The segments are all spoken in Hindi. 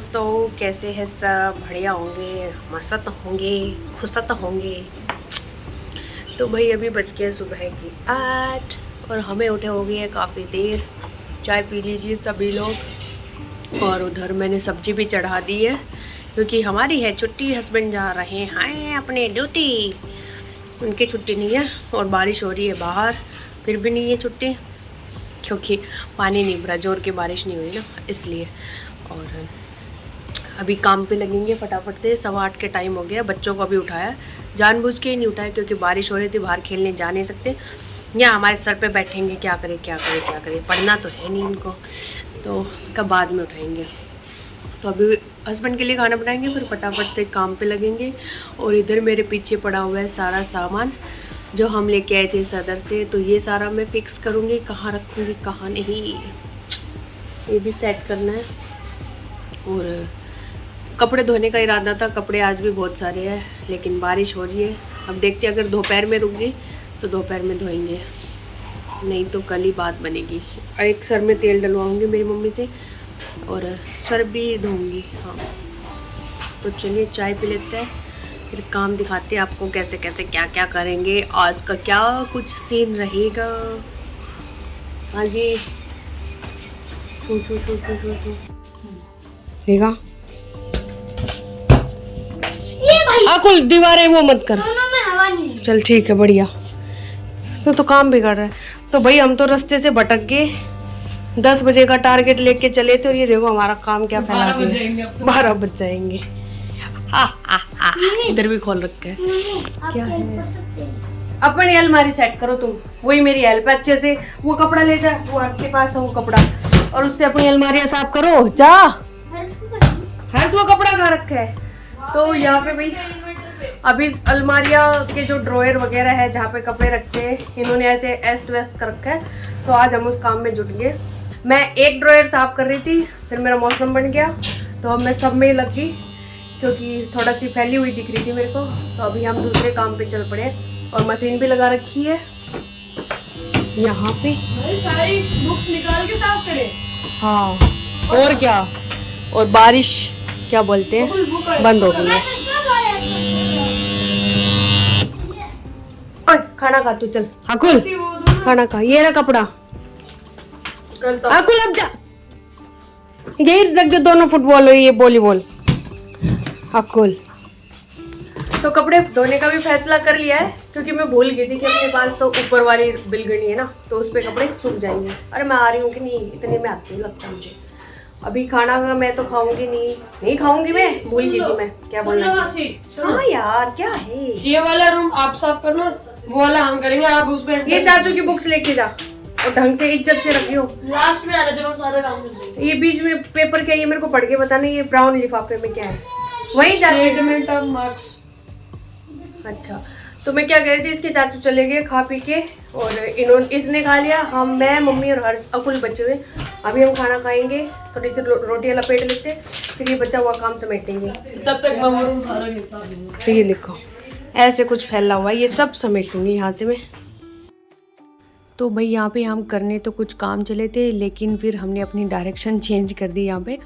दोस्तों, कैसे हैं सब? बढ़िया होंगे, मस्त होंगे, खुशत होंगे। तो भाई अभी बज गया सुबह की 8 और हमें उठे हो गई है काफ़ी देर। चाय पी लीजिए सभी लोग। और उधर मैंने सब्जी भी चढ़ा दी है क्योंकि हमारी है छुट्टी। हस्बैंड जा रहे हैं अपने ड्यूटी, उनकी छुट्टी नहीं है। और बारिश हो रही है बाहर, फिर भी नहीं है छुट्टी क्योंकि पानी नहीं भरा, जोर की बारिश नहीं हुई ना, इसलिए। और अभी काम पे लगेंगे फटाफट से। 8:15 के टाइम हो गया। बच्चों को अभी उठाया, जानबूझ के ही नहीं उठाया क्योंकि बारिश हो रही थी, बाहर खेलने जा नहीं सकते। या हमारे सर पे बैठेंगे, क्या करें क्या करें क्या करें, पढ़ना तो है नहीं इनको, तो कब बाद में उठाएंगे। तो अभी हस्बैंड के लिए खाना बनाएंगे, फिर फटाफट से काम पे लगेंगे। और इधर मेरे पीछे पड़ा हुआ है सारा सामान जो हम लेके आए थे सदर से, तो ये सारा मैं फिक्स करूँगी, कहाँ रखूँगी कहाँ नहीं, ये भी सेट करना है। और कपड़े धोने का इरादा था, कपड़े आज भी बहुत सारे हैं, लेकिन बारिश हो रही है। अब देखते हैं, अगर दोपहर में रुक गई तो दोपहर में धोएंगे, नहीं तो कल ही बात बनेगी। एक सर में तेल डलवाऊंगी मेरी मम्मी से और सर भी धोऊंगी। हाँ, तो चलिए चाय पी लेते हैं, फिर काम दिखाते हैं आपको कैसे कैसे क्या क्या करेंगे, आज का क्या कुछ सीन रहेगा। हाँ जी, देखा आकुल, दीवारें वो मत कर। हवा नहीं। चल ठीक है, बढ़िया। तो काम बिगड़ रहा है। तो भाई हम तो रास्ते से भटक गए, 10 बजे का टारगेट लेके चले थे और ये देखो हमारा काम क्या फैला दिया। 12 बज जाएंगे। इधर भी खोल रखा है। क्या है? अपनी अलमारी सेट करो तुम, वही मेरी हेल्प है अच्छे से। वो कपड़ा ले जा, वो आपके पास है वो कपड़ा, और उससे अपनी अलमारियां साफ करो जा। हर्ष वो कपड़ा कहाँ रखा है? तो यहाँ पे भाई अभी अलमारियाँ के जो ड्रॉयर वगैरह है जहाँ पे कपड़े रखते हैं, इन्होंने ऐसे अस्त व्यस्त कर रखा है। तो आज हम उस काम में जुट गए। मैं एक ड्रॉयर साफ कर रही थी, फिर मेरा मौसम बन गया तो अब मैं सब में ही लग गई क्योंकि थोड़ा सी फैली हुई दिख रही थी मेरे को। तो अभी हम दूसरे काम पे चल पड़े और मशीन भी लगा रखी है यहाँ पे। सारी बुक्स निकाल के साफ करें। हाँ और क्या। और बारिश क्या बोलते हैं बंद हो गई है। खाना खा तू, चल अकुल खाना खा। ये रहा कपड़ा अकुल, अब जा। यही रख दे दोनों फुटबॉल और ये वॉलीबॉल अकुल। तो कपड़े धोने का भी फैसला कर लिया है क्योंकि मैं भूल गई थी कि अपने पास तो ऊपर वाली बिलगनी है ना, तो उस पे कपड़े सूख जाएंगे। अरे मैं आ रही हूँ कि नहीं, इतने में आती है लगता है मुझे। अभी खाना मैं तो खाऊंगी नहीं खाऊंगी, मैं भूल गई थी मैं क्या बोलना चाहिए। हाँ यार क्या है, ये वाला रूम आप साफ करना, वो वाला हम करेंगे। आप उस पे ये चाचू की बुक्स लेके जा और ढंग से इज्जत से रखियो। लास्ट में आना जब हम सारा काम कर देंगे। ये बीच में पेपर क्या है, ये मेरे को पढ़ के बताना। ये ब्राउन लिफाफे में क्या है, वही स्टेटमेंट ऑफ मार्क्स। अच्छा, तो मैं क्या कह रही थी, इसके चाचू चले गए खा पी के और इसने खा लिया, हम मैं मम्मी और हर्ष अकुल बचे हुए। अभी हम खाना खाएंगे, थोड़ी सी रोटियां लपेट लेते, फिर ये बचा हुआ काम समेटेंगे। तब तक मैं वो रूम सारा निपटा दूंगा। तो ये देखो ऐसे कुछ फैला हुआ है, ये सब समेटूंगी यहाँ से मैं। तो भाई यहाँ पे हम करने तो कुछ काम चले थे, लेकिन फिर हमने अपनी डायरेक्शन चेंज कर दी यहाँ पे।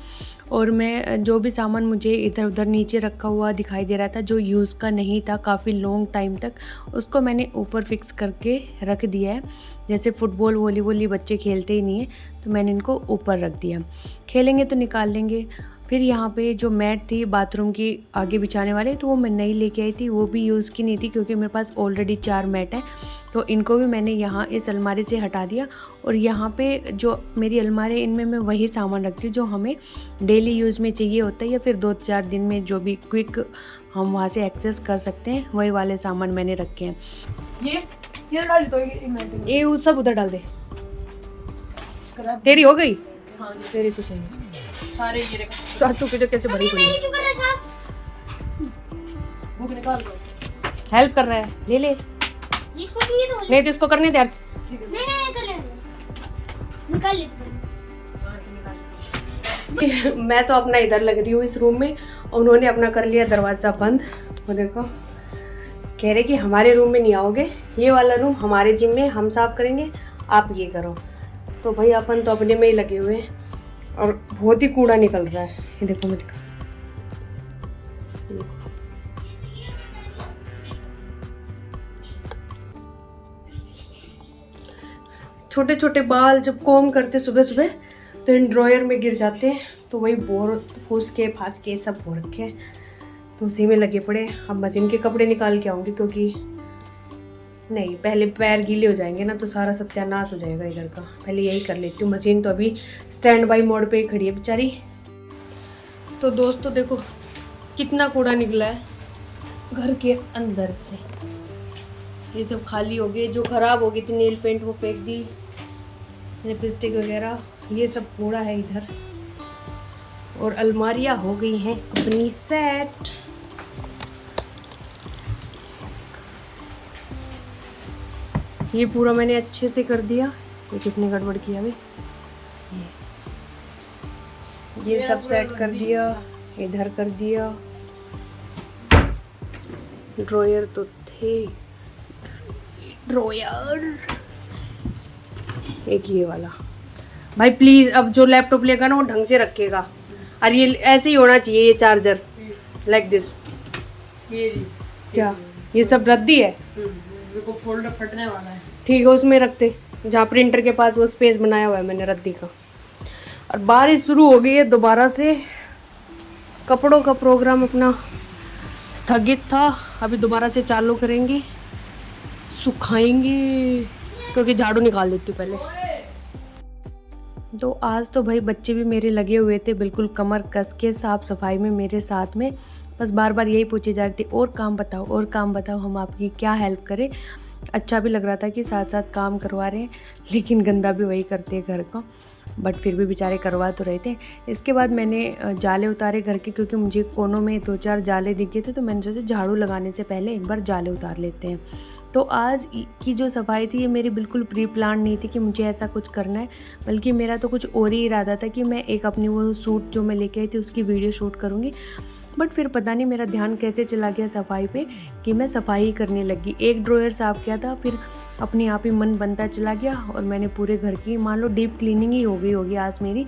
और मैं जो भी सामान मुझे इधर उधर नीचे रखा हुआ दिखाई दे रहा था, जो यूज़ का नहीं था काफ़ी लॉन्ग टाइम तक, उसको मैंने ऊपर फिक्स करके रख दिया है। जैसे फुटबॉल वॉलीबॉल ये बच्चे खेलते ही नहीं है, तो मैंने इनको ऊपर रख दिया। खेलेंगे तो निकाल लेंगे। फिर यहाँ पे जो मैट थी बाथरूम की आगे बिछाने वाले, तो वो मैं नई लेके आई थी, वो भी यूज़ की नहीं थी क्योंकि मेरे पास ऑलरेडी 4 मैट हैं। तो इनको भी मैंने यहाँ इस अलमारी से हटा दिया। और यहाँ पे जो मेरी अलमारी, इनमें मैं वही सामान रखती हूँ जो हमें डेली यूज़ में चाहिए होता है, या फिर 2-4 दिन में जो भी क्विक हम वहाँ से एक्सेस कर सकते हैं, वही वाले सामान मैंने रखे हैं। ये डाल दो, ये सब उधर डाल दे। तेरी हो गई? हाँ तेरी तो सही है। सारे ये रखो। चाचू की तो कैसे भरी पड़ी है। बुक निकाल दो। हेल्प कर रहा है, ले ले। इसको भी तो नहीं तो इसको करने दे। नहीं कर ले, निकाल ले। मैं तो अपना इधर लग रही हूँ इस रूम में, उन्होंने अपना कर लिया दरवाज़ा बंद। वो देखो कह रहे कि हमारे रूम में नहीं आओगे, ये वाला रूम हमारे जिम में, हम साफ करेंगे, आप ये करो। तो भाई अपन तो अपने में ही लगे हुए हैं। और बहुत ही कूड़ा निकल रहा है। ये देखो मैं दिखा, छोटे छोटे बाल जब कॉम करते सुबह सुबह तो इन ड्रॉयर में गिर जाते हैं, तो वही बोर फूस के फास के सब हो रखे हैं, तो उसी में लगे पड़े। अब मशीन के कपड़े निकाल के आऊँगी, क्योंकि नहीं पहले पैर गीले हो जाएंगे ना तो सारा सत्यानाश हो जाएगा इधर का। पहले यही कर लेती हूँ। मशीन तो अभी स्टैंड बाई मोड पे ही खड़ी है बेचारी। तो दोस्तों देखो कितना कूड़ा निकला है घर के अंदर से। ये सब खाली हो गए, जो ख़राब हो गई थी नेल पेंट वो फेंक दी, लिपस्टिक वगैरह ये सब कूड़ा है इधर। और अलमारियाँ हो गई हैं अपनी सेट। ये पूरा मैंने अच्छे से कर दिया। ये किसने गड़बड़ किया अभी? ये सब सेट कर दिया, इधर कर दिया। ड्रॉयर तो थे, ड्रॉयर एक ये वाला। भाई प्लीज अब जो लैपटॉप लेगा ना वो ढंग से रखेगा, और ये ऐसे ही होना चाहिए। ये चार्जर लाइक दिस। ये क्या ये सब रद्दी है? देखो फोल्डर फटने वाला है। ठीक है उसमें रखते, जहाँ प्रिंटर के पास वो स्पेस बनाया हुआ है मैंने रद्दी का। और बारिश शुरू हो गई है दोबारा से। कपड़ों का प्रोग्राम अपना स्थगित था, अभी दोबारा से चालू करेंगे, सुखाएंगे, क्योंकि झाड़ू निकाल देती हूँ पहले। तो आज तो भाई बच्चे भी मेरे लगे हुए थे बिल्कुल कमर कस के साफ सफाई में मेरे साथ में। बस बार बार यही पूछी जा रही थी और काम बताओ, और काम बताओ, हम आपकी क्या हेल्प करें। अच्छा भी लग रहा था कि साथ साथ काम करवा रहे हैं, लेकिन गंदा भी वही करते हैं घर को, बट फिर भी बेचारे करवा तो रहे थे। इसके बाद मैंने जाले उतारे घर के, क्योंकि मुझे कोनों में 2-4 जाले दिख गए थे, तो मैंने सोचा झाड़ू लगाने से पहले एक बार जाले उतार लेते हैं। तो आज की जो सफाई थी ये मेरी बिल्कुल प्री प्लान नहीं थी कि मुझे ऐसा कुछ करना है, बल्कि मेरा तो कुछ और ही इरादा था कि मैं एक अपनी वो सूट जो मैं लेके आई थी उसकी वीडियो शूट करूँगी। बट फिर पता नहीं मेरा ध्यान कैसे चला गया सफाई पे कि मैं सफाई करने लगी। एक ड्रॉयर साफ़ किया था, फिर अपने आप ही मन बनता चला गया और मैंने पूरे घर की मान लो डीप क्लीनिंग ही हो गई होगी आज मेरी।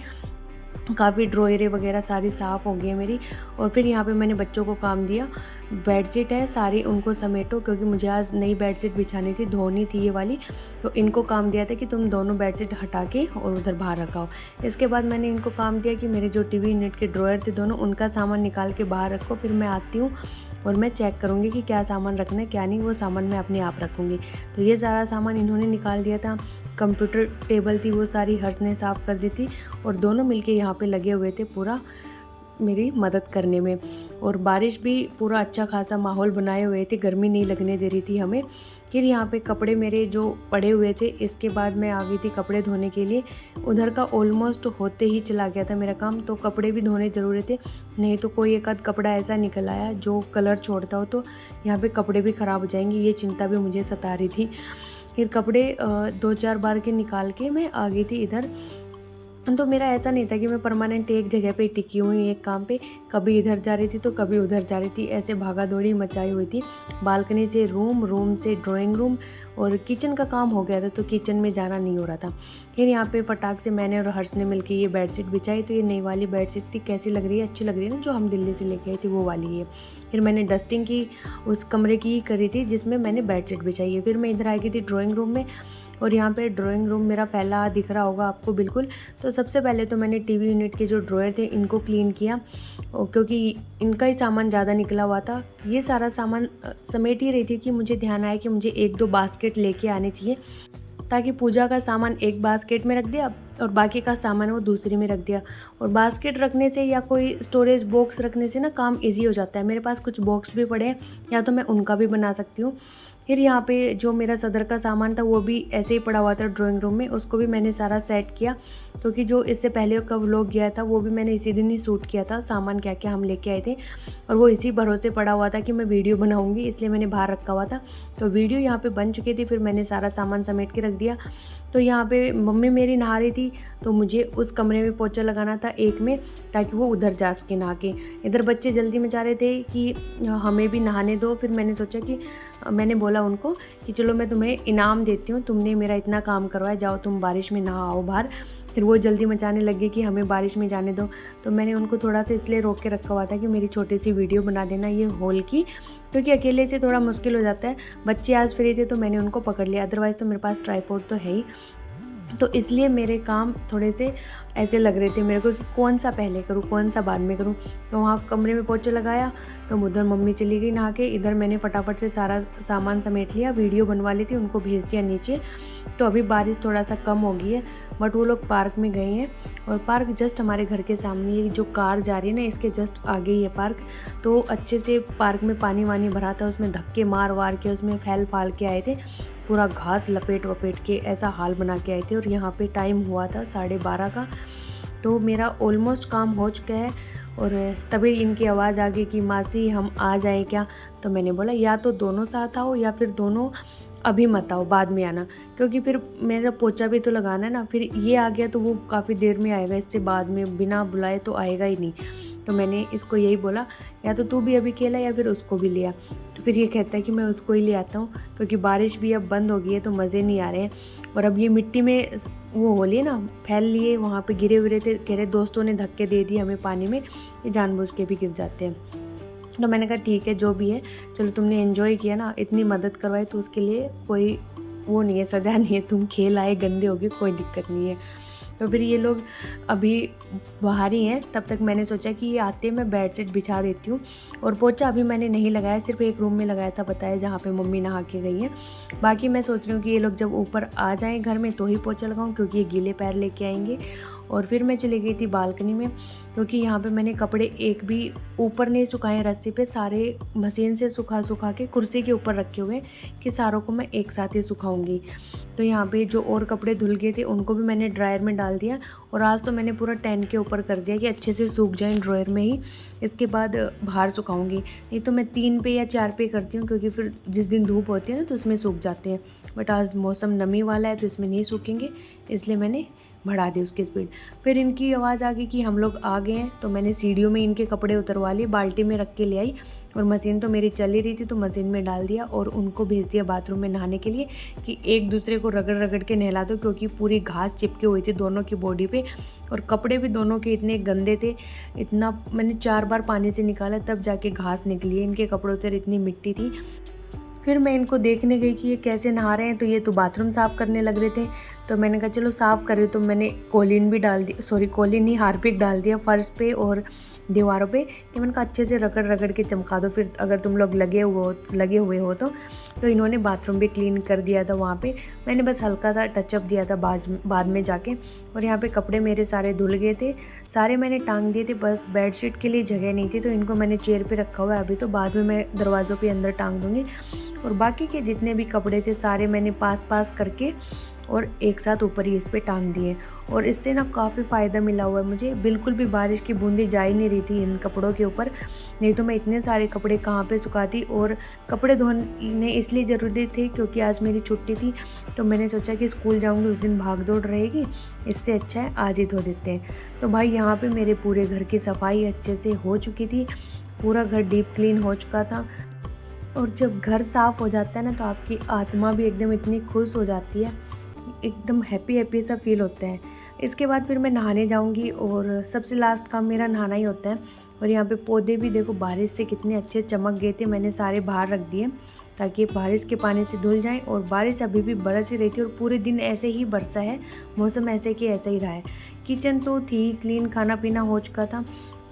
काफ़ी ड्रॉयरें वगैरह सारी साफ़ हो गई है मेरी। और फिर यहाँ पे मैंने बच्चों को काम दिया, बेडशीट है सारी उनको समेटो, क्योंकि मुझे आज नई बेडशीट बिछानी थी, धोनी थी ये वाली। तो इनको काम दिया था कि तुम दोनों बेडशीट हटा के और उधर बाहर रखाओ। इसके बाद मैंने इनको काम दिया कि मेरे जो टीवी यूनिट के ड्रॉयर थे दोनों, उनका सामान निकाल के बाहर रखो। फिर मैं आती हूँ और मैं चेक करूँगी कि क्या सामान रखना है क्या नहीं, वो सामान मैं अपने आप रखूँगी। तो ये सारा सामान इन्होंने निकाल दिया था। कंप्यूटर टेबल थी वो सारी हर्ष ने साफ़ कर दी थी, और दोनों मिलके यहाँ पे लगे हुए थे पूरा मेरी मदद करने में। और बारिश भी पूरा अच्छा खासा माहौल बनाए हुए थे, गर्मी नहीं लगने दे रही थी हमें। फिर यहाँ पे कपड़े मेरे जो पड़े हुए थे, इसके बाद मैं आ गई थी कपड़े धोने के लिए। उधर का ऑलमोस्ट होते ही चला गया था मेरा काम, तो कपड़े भी धोने ज़रूरी थे, नहीं तो कोई एक आध कपड़ा ऐसा निकल आया जो कलर छोड़ता हो तो यहाँ पे कपड़े भी ख़राब हो जाएंगे, ये चिंता भी मुझे सता रही थी। फिर कपड़े 2-4 बार के निकाल के मैं आ गई थी इधर। तो मेरा ऐसा नहीं था कि मैं परमानेंट एक जगह पे टिकी हुई एक काम पे, कभी इधर जा रही थी तो कभी उधर जा रही थी, ऐसे भागा दौड़ी मचाई हुई थी। बालकनी से रूम, रूम से ड्राइंग रूम, और किचन का काम हो गया था तो किचन में जाना नहीं हो रहा था। फिर यहाँ पे फटाक से मैंने और हर्ष ने मिलकर ये बेडशीट बिछाई। तो ये नई वाली बेडशीट थी, कैसी लग रही है? अच्छी लग रही है ना, जो हम दिल्ली से लेके आई थी वो वाली है। फिर मैंने डस्टिंग की उस कमरे की करी थी जिसमें मैंने बेडशीट बिछाई है। फिर मैं इधर आई गई थी ड्राइंग रूम में, और यहाँ पे ड्राइंग रूम मेरा फैला दिख रहा होगा आपको बिल्कुल। तो सबसे पहले तो मैंने टीवी यूनिट के जो ड्रॉयर थे इनको क्लीन किया, क्योंकि इनका ही सामान ज़्यादा निकला हुआ था। ये सारा सामान समेट ही रही थी कि मुझे ध्यान आया कि मुझे 1-2 बास्केट लेके आने चाहिए, ताकि पूजा का सामान एक बास्केट में रख दिया और बाकी का सामान वो दूसरी में रख दिया। और बास्केट रखने से या कोई स्टोरेज बॉक्स रखने से ना काम इजी हो जाता है। मेरे पास कुछ बॉक्स भी पड़े हैं, या तो मैं उनका भी बना सकती हूँ। फिर यहाँ पे जो मेरा सदर का सामान था वो भी ऐसे ही पड़ा हुआ था ड्राइंग रूम में, उसको भी मैंने सारा सेट किया, क्योंकि जो इससे पहले का व्लॉग गया था वो भी मैंने इसी दिन ही शूट किया था, सामान क्या क्या हम लेके आए थे, और वो इसी भरोसे पड़ा हुआ था कि मैं वीडियो बनाऊंगी, इसलिए मैंने बाहर रखा हुआ था। तो वीडियो यहाँ पे बन चुकी थी, फिर मैंने सारा सामान समेट के रख दिया। तो यहाँ पे मम्मी मेरी नहा रही थी, तो मुझे उस कमरे में पोछा लगाना था एक में, ताकि वो उधर जा सके नहा के। इधर बच्चे जल्दी मचा रहे थे कि हमें भी नहाने दो। फिर मैंने सोचा कि मैंने बोला उनको कि चलो मैं तुम्हें इनाम देती हूँ, तुमने मेरा इतना काम करवाया, जाओ तुम बारिश में नहा आओ बाहर। फिर वो जल्दी मचाने लगे कि हमें बारिश में जाने दो। तो मैंने उनको थोड़ा सा इसलिए रोक के रखा हुआ था कि मेरी छोटी सी वीडियो बना देना ये हॉल की, क्योंकि अकेले से थोड़ा मुश्किल हो जाता है। बच्चे आज फ्री थे तो मैंने उनको पकड़ लिया, अदरवाइज़ तो मेरे पास ट्राइपॉड तो है ही। तो इसलिए मेरे काम थोड़े से ऐसे लग रहे थे मेरे को कि कौन सा पहले करूँ कौन सा बाद में करूँ। तो वहाँ कमरे में पोछा लगाया, तो उधर मम्मी चली गई नहा के, इधर मैंने फटाफट से सारा सामान समेट लिया, वीडियो बनवा ली थी, उनको भेज दिया नीचे। तो अभी बारिश थोड़ा सा कम हो गई है, बट वो लोग पार्क में गए हैं, और पार्क जस्ट हमारे घर के सामने, ये जो कार जा रही है ना इसके जस्ट आगे ही है पार्क। तो अच्छे से पार्क में पानी वानी भरा था, उसमें धक्के मार वार के उसमें फैल फाल के आए थे, पूरा घास लपेट वपेट के ऐसा हाल बना के आए थे। और यहाँ पे टाइम हुआ था 12:30 का, तो मेरा ऑलमोस्ट काम हो चुका है। और तभी इनकी आवाज़ आ गई कि मासी हम आ जाएं क्या। तो मैंने बोला या तो दोनों साथ आओ या फिर दोनों अभी मत आओ, बाद में आना, क्योंकि फिर मेरा पोछा भी तो लगाना है ना। फिर ये आ गया तो वो काफ़ी देर में आएगा, इससे बाद में बिना बुलाए तो आएगा ही नहीं। तो मैंने इसको यही बोला या तो तू भी अभी खेला या फिर उसको भी लिया। तो फिर ये कहता है कि मैं उसको ही ले आता हूँ, क्योंकि बारिश भी अब बंद हो गई है तो मज़े नहीं आ रहे हैं। और अब ये मिट्टी में वो हो लिए ना, फैल लिए, वहाँ पे गिरे हुए थे, कह रहे दोस्तों ने धक्के दे दिए हमें पानी में, ये जानबूझ के भी गिर जाते हैं। तो मैंने कहा ठीक है जो भी है, चलो तुमने एंजॉय किया ना, इतनी मदद करवाई तो उसके लिए कोई वो नहीं है, सज़ा नहीं है, तुम खेल आए गंदे हो गए, कोई दिक्कत नहीं है। तो फिर ये लोग अभी बाहर ही हैं, तब तक मैंने सोचा कि ये आते मैं बेडशीट बिछा देती हूँ। और पोछा अभी मैंने नहीं लगाया, सिर्फ एक रूम में लगाया था, पता है, जहाँ पे मम्मी नहा के गई हैं। बाकी मैं सोच रही हूँ कि ये लोग जब ऊपर आ जाएं घर में तो ही पोछा लगाऊँ, क्योंकि ये गीले पैर लेके आएंगे। और फिर मैं चली गई थी बालकनी में, क्योंकि यहाँ पे मैंने कपड़े एक भी ऊपर नहीं सुखाए रस्सी पे, सारे मशीन से सुखा के कुर्सी के ऊपर रखे हुए कि सारों को मैं एक साथ ही सुखाऊंगी। तो यहाँ पे जो और कपड़े धुल गए थे उनको भी मैंने ड्रायर में डाल दिया, और आज तो मैंने पूरा टेन के ऊपर कर दिया कि अच्छे से सूख जाएं ड्रायर में ही, इसके बाद बाहर सुखाऊंगी। नहीं तो मैं 3 पे या 4 पे करती हूँ, क्योंकि फिर जिस दिन धूप होती है ना तो उसमें सूख जाते हैं। बट आज मौसम नमी वाला है तो इसमें नहीं सूखेंगे, इसलिए मैंने बढ़ा दी उसकी स्पीड। फिर इनकी आवाज़ आ गई कि हम लोग आ गए हैं, तो मैंने सीढ़ियों में इनके कपड़े उतरवा लिए, बाल्टी में रख के ले आई, और मशीन तो मेरी चल ही रही थी तो मशीन में डाल दिया, और उनको भेज दिया बाथरूम में नहाने के लिए कि एक दूसरे को रगड़ रगड़ के नहला दो, क्योंकि पूरी घास चिपके हुई थी दोनों की बॉडी पे, और कपड़े भी दोनों के इतने गंदे थे। इतना मैंने 4 बार पानी से निकाला तब जाके घास निकली है, इनके कपड़ों से इतनी मिट्टी थी। फिर मैं इनको देखने गई कि ये कैसे नहा रहे हैं, तो ये तो बाथरूम साफ़ करने लग रहे थे। तो मैंने कहा चलो साफ़ कर रही, तो मैंने कोलिन भी डाल दी, सॉरी कोलिन नहीं, हार्पिक डाल दिया फर्श पे और दीवारों पे। ये मैंने कहा अच्छे से रगड़ रगड़ के चमका दो, फिर अगर तुम लोग लगे हुए हो तो इन्होंने बाथरूम भी क्लीन कर दिया था। वहाँ पे मैंने बस हल्का सा टचअप दिया था बाद में जाके। और यहाँ पे कपड़े मेरे सारे धुल गए थे, सारे मैंने टांग दिए थे, बस बेडशीट के लिए जगह नहीं थी, तो इनको मैंने चेयर पे रखा हुआ है अभी, तो बाद में मैं दरवाज़ों पे अंदर टांग दूँगी। और बाकी के जितने भी कपड़े थे सारे मैंने पास करके और एक साथ ऊपर ही इस पे टांग दिए। और इससे ना काफ़ी फ़ायदा मिला हुआ है मुझे, बिल्कुल भी बारिश की बूंदी जा ही नहीं रही थी इन कपड़ों के ऊपर, नहीं तो मैं इतने सारे कपड़े कहाँ पे सुखाती। और कपड़े धोने इसलिए ज़रूरी थे क्योंकि आज मेरी छुट्टी थी, तो मैंने सोचा कि स्कूल जाऊँगी उस दिन भाग दौड़ रहेगी, इससे अच्छा है आज ही धो देते हैं। तो भाई यहाँ पर मेरे पूरे घर की सफाई अच्छे से हो चुकी थी, पूरा घर डीप क्लीन हो चुका था। और जब घर साफ़ हो जाता है ना तो आपकी आत्मा भी एकदम इतनी खुश हो जाती है, एकदम हैप्पी सा फील होता है। इसके बाद फिर मैं नहाने जाऊंगी, और सबसे लास्ट काम मेरा नहाना ही होता है। और यहाँ पे पौधे भी देखो बारिश से कितने अच्छे चमक गए थे, मैंने सारे बाहर रख दिए ताकि बारिश के पानी से धुल जाएं। और बारिश अभी भी बरस ही रही थी, और पूरे दिन ऐसे ही बरसा है, मौसम ऐसे कि ऐसा ही रहा है। किचन तो थी क्लीन, खाना पीना हो चुका था,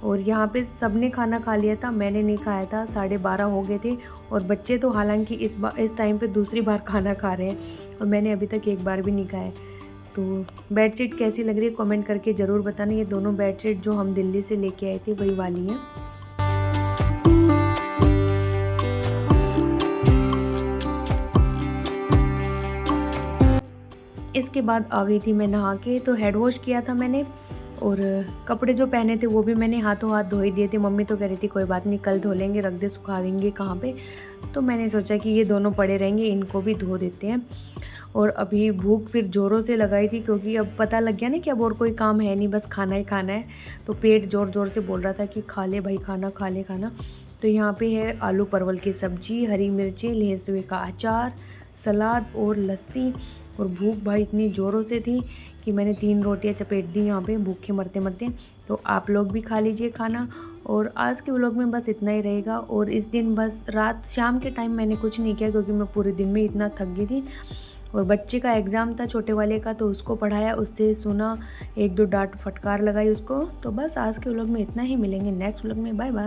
और यहाँ पे सबने खाना खा लिया था, मैंने नहीं खाया था, 12:30 हो गए थे। और बच्चे तो हालांकि इस टाइम पे दूसरी बार खाना खा रहे हैं, और मैंने अभी तक एक बार भी नहीं खाया। तो बेडशीट कैसी लग रही है कमेंट करके ज़रूर बताना। ये दोनों बेडशीट जो हम दिल्ली से लेके आए थे वही वाली हैं। इसके बाद आ गई थी मैं नहा के, तो हेड वॉश किया था मैंने, और कपड़े जो पहने थे वो भी मैंने हाथों हाथ धो ही दिए थे। मम्मी तो कह रही थी कोई बात नहीं कल धो लेंगे, रख दे, सुखा देंगे कहाँ पे। तो मैंने सोचा कि ये दोनों पड़े रहेंगे, इनको भी धो देते हैं। और अभी भूख फिर ज़ोरों से लगाई थी, क्योंकि अब पता लग गया ना कि अब और कोई काम है नहीं, बस खाना ही खाना है। तो पेट ज़ोर से बोल रहा था कि खा ले भाई खाना, खा ले खाना। तो यहाँ पे है आलू परवल की सब्जी, हरी मिर्ची, लहसुन का अचार, सलाद और लस्सी। और भूख भाई इतनी ज़ोरों से थी कि मैंने 3 रोटियां चपेट दी यहाँ पे भूखे मरते मरते। तो आप लोग भी खा लीजिए खाना। और आज के व्लॉग में बस इतना ही रहेगा। और इस दिन बस रात शाम के टाइम मैंने कुछ नहीं किया क्योंकि मैं पूरे दिन में इतना थक गई थी। और बच्चे का एग्ज़ाम था छोटे वाले का, तो उसको पढ़ाया, उससे सुना, 1-2 डांट फटकार लगाई उसको। तो बस आज के व्लॉग में इतना ही, मिलेंगे नेक्स्ट व्लॉग में। Bye bye.